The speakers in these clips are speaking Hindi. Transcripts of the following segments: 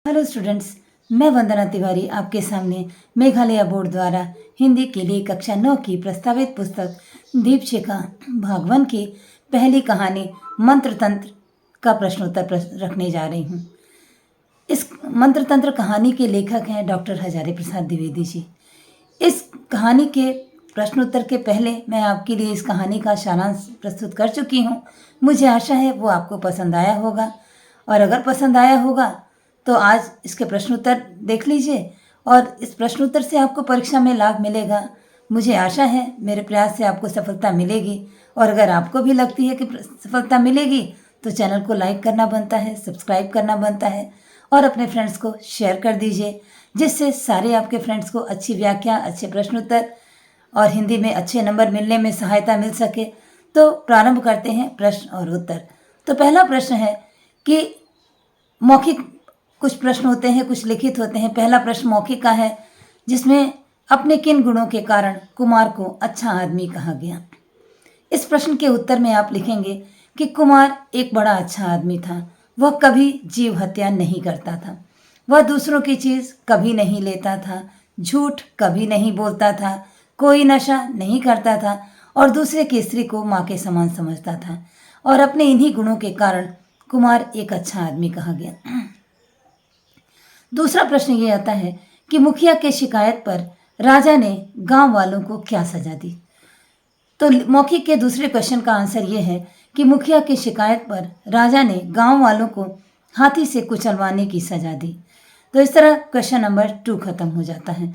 हेलो स्टूडेंट्स, मैं वंदना तिवारी आपके सामने मेघालय बोर्ड द्वारा हिंदी के लिए कक्षा 9 की प्रस्तावित पुस्तक दीपशिखा भाग 1 की पहली कहानी मंत्र तंत्र का प्रश्नोत्तर रखने जा रही हूँ। इस मंत्र तंत्र कहानी के लेखक हैं डॉक्टर हजारी प्रसाद द्विवेदी जी। इस कहानी के प्रश्नोत्तर के पहले मैं आपके लिए इस कहानी का सारांश प्रस्तुत कर चुकी हूँ। मुझे आशा है वो आपको पसंद आया होगा, और अगर पसंद आया होगा तो आज इसके प्रश्नोत्तर देख लीजिए और इस प्रश्नोत्तर से आपको परीक्षा में लाभ मिलेगा। मुझे आशा है मेरे प्रयास से आपको सफलता मिलेगी, और अगर आपको भी लगती है कि सफलता मिलेगी तो चैनल को लाइक करना बनता है, सब्सक्राइब करना बनता है और अपने फ्रेंड्स को शेयर कर दीजिए, जिससे सारे आपके फ्रेंड्स को अच्छी व्याख्या, अच्छे प्रश्नोत्तर और हिंदी में अच्छे नंबर मिलने में सहायता मिल सके। तो प्रारंभ करते हैं प्रश्न और उत्तर। तो पहला प्रश्न है कि मौखिक कुछ प्रश्न होते हैं, कुछ लिखित होते हैं। पहला प्रश्न मौखिक का है, जिसमें अपने किन गुणों के कारण कुमार को अच्छा आदमी कहा गया। इस प्रश्न के उत्तर में आप लिखेंगे कि कुमार एक बड़ा अच्छा आदमी था। वह कभी जीव हत्या नहीं करता था, वह दूसरों की चीज़ कभी नहीं लेता था, झूठ कभी नहीं बोलता था, कोई नशा नहीं करता था और दूसरे की स्त्री को माँ के समान समझता था। और अपने इन्हीं गुणों के कारण कुमार एक अच्छा आदमी कहा गया। दूसरा प्रश्न ये आता है कि मुखिया के शिकायत पर राजा ने गांव वालों को क्या सजा दी। तो मौखिक के दूसरे क्वेश्चन का आंसर ये है कि मुखिया की शिकायत पर राजा ने गांव वालों को हाथी से कुचलवाने की सजा दी। तो इस तरह क्वेश्चन नंबर 2 खत्म हो जाता है।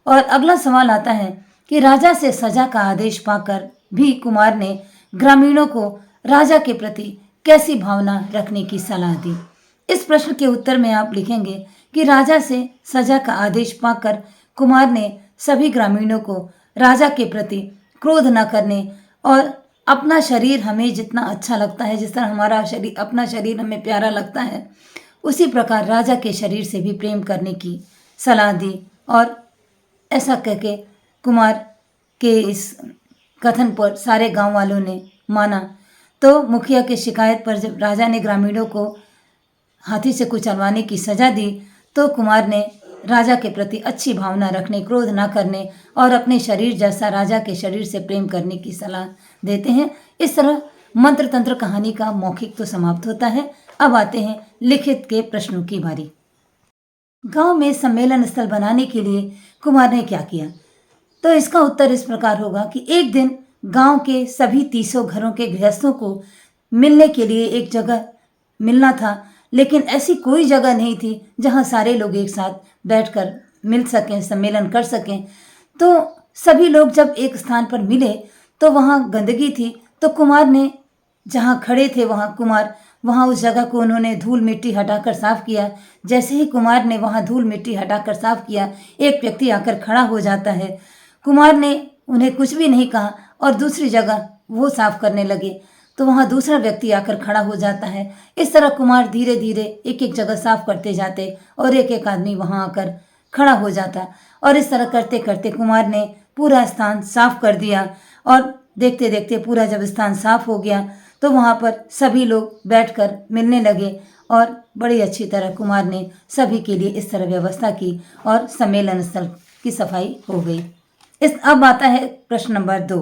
और अगला सवाल आता है कि राजा से सजा का आदेश पाकर भी कुमार ने ग्रामीणों को राजा के प्रति कैसी भावना रखने की सलाह दी। इस प्रश्न के उत्तर में आप लिखेंगे कि राजा से सजा का आदेश पाकर कुमार ने सभी ग्रामीणों को राजा के प्रति क्रोध न करने और अपना शरीर हमें जितना अच्छा लगता है, जिस तरह हमारा शरीर, अपना शरीर हमें प्यारा लगता है, उसी प्रकार राजा के शरीर से भी प्रेम करने की सलाह दी। और ऐसा कहके कुमार के इस कथन पर सारे गांव वालों ने माना। तो मुखिया की शिकायत पर जब राजा ने ग्रामीणों को हाथी से कुचलवाने की सजा दी, तो कुमार ने राजा के प्रति अच्छी भावना रखने, क्रोध न करने और अपने शरीर जैसा राजा के शरीर से प्रेम करने की सलाह देते हैं। इस तरह मंत्र तंत्र कहानी का मौखिक तो समाप्त होता है। अब आते हैं लिखित के प्रश्नों की बारी। गांव में सम्मेलन स्थल बनाने के लिए कुमार ने क्या किया। तो इसका उत्तर इस प्रकार होगा कि एक दिन गांव के सभी 300 घरों के गृहस्थों को मिलने के लिए एक जगह मिलना था, लेकिन ऐसी कोई जगह नहीं थी जहां सारे लोग एक साथ बैठकर मिल सकें, सम्मेलन कर सकें। तो सभी लोग जब एक स्थान पर मिले तो वहां गंदगी थी। तो कुमार ने जहां खड़े थे वहां उस जगह को उन्होंने धूल मिट्टी हटाकर साफ किया। जैसे ही कुमार ने वहां धूल मिट्टी हटाकर साफ किया, एक व्यक्ति आकर खड़ा हो जाता है। कुमार ने उन्हें कुछ भी नहीं कहा और दूसरी जगह वो साफ करने लगे, तो वहाँ दूसरा व्यक्ति आकर खड़ा हो जाता है। इस तरह कुमार धीरे धीरे एक एक जगह साफ करते जाते और एक एक आदमी वहाँ आकर खड़ा हो जाता। और इस तरह करते करते कुमार ने पूरा स्थान साफ कर दिया। और देखते देखते पूरा जब स्थान साफ हो गया तो वहाँ पर सभी लोग बैठकर मिलने लगे और बड़ी अच्छी तरह कुमार ने सभी के लिए इस तरह व्यवस्था की और सम्मेलन स्थल की सफाई हो गई। अब आता है प्रश्न नंबर 2।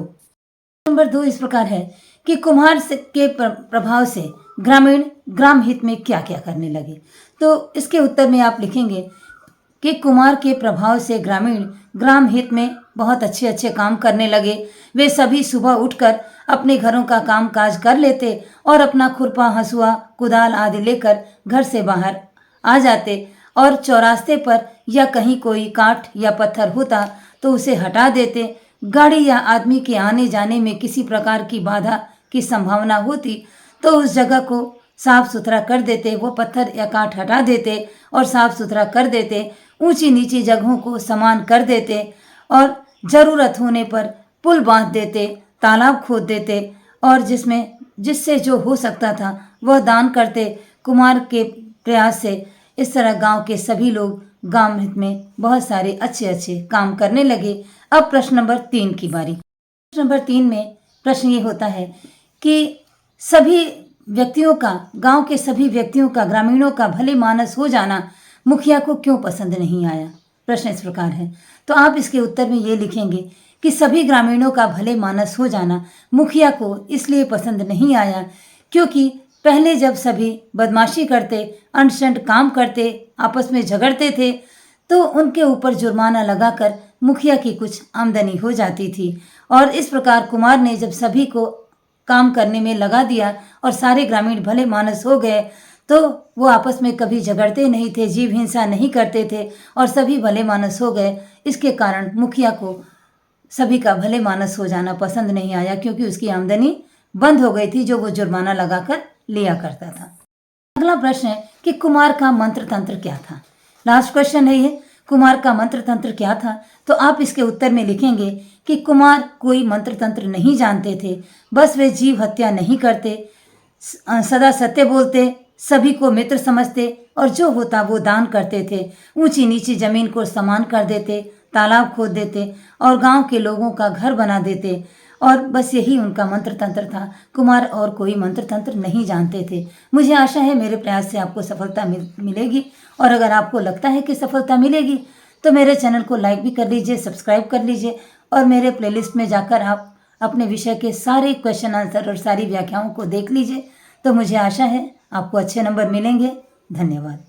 नंबर 2 इस प्रकार है कि कुम्हार के प्रभाव से ग्रामीण ग्राम हित में क्या क्या करने लगे। तो इसके उत्तर में आप लिखेंगे कि कुम्हार के प्रभाव से ग्रामीण ग्राम हित में बहुत अच्छे अच्छे काम करने लगे। वे सभी सुबह उठकर अपने घरों का काम काज कर लेते और अपना खुरपा, हंसुआ, कुदाल आदि लेकर घर से बाहर आ जाते और चौरास्ते पर या कहीं कोई काठ या पत्थर होता तो उसे हटा देते। गाड़ी या आदमी के आने जाने में किसी प्रकार की बाधा की संभावना होती तो उस जगह को साफ सुथरा कर देते, वो पत्थर या काठ हटा देते और साफ सुथरा कर देते। ऊंची नीची जगहों को समान कर देते और ज़रूरत होने पर पुल बांध देते, तालाब खोद देते और जिससे जो हो सकता था वह दान करते। कुमार के प्रयास से इस तरह गांव के सभी लोग गांव हित में बहुत सारे अच्छे अच्छे काम करने लगे। अब प्रश्न नंबर 3 की बारी। प्रश्न नंबर 3 में प्रश्न ये होता है कि सभी व्यक्तियों का, गांव के सभी व्यक्तियों का, ग्रामीणों का भले मानस हो जाना मुखिया को क्यों पसंद नहीं आया? प्रश्न इस प्रकार है। तो आप इसके उत्तर में ये लिखेंगे कि सभी ग्रामीणों का भले मानस हो जाना मुखिया को इसलिए पसंद नहीं आया क्योंकि पहले जब सभी बदमाशी करते, अनशंट काम करते, आपस में झगड़ते थे, तो उनके ऊपर जुर्माना लगाकर मुखिया की कुछ आमदनी हो जाती थी। और इस प्रकार कुमार ने जब सभी को काम करने में लगा दिया और सारे ग्रामीण भले मानस हो गए, तो वो आपस में कभी झगड़ते नहीं थे, जीव हिंसा नहीं करते थे और सभी भले मानस हो गए। इसके कारण मुखिया को सभी का भले मानस हो जाना पसंद नहीं आया क्योंकि उसकी आमदनी बंद हो गई थी जो वो जुर्माना लगाकर लिया करता था। अगला प्रश्न है कि कुमार का मंत्र तंत्र क्या था? लास्ट क्वेश्चन है ये, कुमार का मंत्र तंत्र क्या था? तो आप इसके उत्तर में लिखेंगे कि कुमार कोई मंत्र तंत्र नहीं जानते थे, बस वे जीव हत्या नहीं करते, सदा सत्य बोलते, सभी को मित्र समझते और जो होता वो दान करते थे, ऊंची नीची जमीन को समान कर देते, तालाब खोद देते और गांव के लोगों का घर बना देते और बस यही उनका मंत्र तंत्र था। कुमार और कोई मंत्र तंत्र नहीं जानते थे। मुझे आशा है मेरे प्रयास से आपको सफलता मिलेगी और अगर आपको लगता है कि सफलता मिलेगी तो मेरे चैनल को लाइक भी कर लीजिए, सब्सक्राइब कर लीजिए और मेरे प्लेलिस्ट में जाकर आप अपने विषय के सारे क्वेश्चन आंसर और सारी व्याख्याओं को देख लीजिए। तो मुझे आशा है आपको अच्छे नंबर मिलेंगे। धन्यवाद।